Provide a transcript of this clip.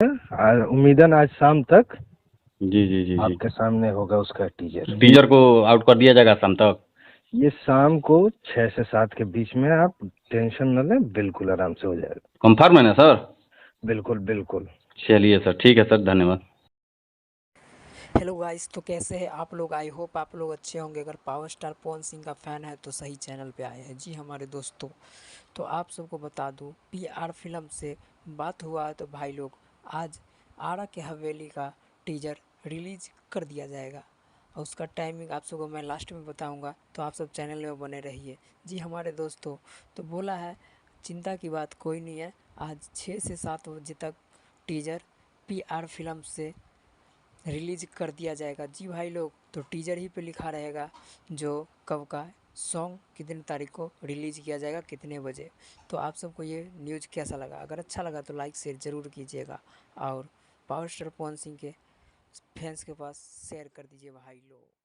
उम्मीदन आज शाम तक जी जी जी जी आपके सामने होगा उसका टीजर। टीजर को आउट कर दिया जाएगा शाम तक। ये शाम को 6 से 7 के बीच में, आप टेंशन न लें, बिल्कुल आराम से हो जाएगा। कंफर्म है ना सर? बिल्कुल बिल्कुल। चलिए सर, ठीक है सर, धन्यवाद। हेलो गाइस, तो कैसे हैं आप लोग? आई होप आप लोग अच्छे होंगे। अगर पावर स्टार पवन सिंह का फ़ैन है तो सही चैनल पे आए हैं जी हमारे दोस्तों। तो आप सबको बता दूं, पीआर फिल्म से बात हुआ है तो भाई लोग आज आरा के हवेली का टीजर रिलीज कर दिया जाएगा और उसका टाइमिंग आप सबको मैं लास्ट में बताऊंगा, तो आप सब चैनल में बने रहिए जी हमारे दोस्तों। तो बोला है, चिंता की बात कोई नहीं है, आज 6 से 7 बजे तक टीजर पीआर फिल्म से रिलीज कर दिया जाएगा जी भाई लोग। तो टीजर ही पे लिखा रहेगा जो कब का सॉन्ग कितने तारीख को रिलीज किया जाएगा, कितने बजे। तो आप सबको ये न्यूज़ कैसा लगा? अगर अच्छा लगा तो लाइक शेयर ज़रूर कीजिएगा और पावर स्टार पवन सिंह के फैंस के पास शेयर कर दीजिए भाई लोग।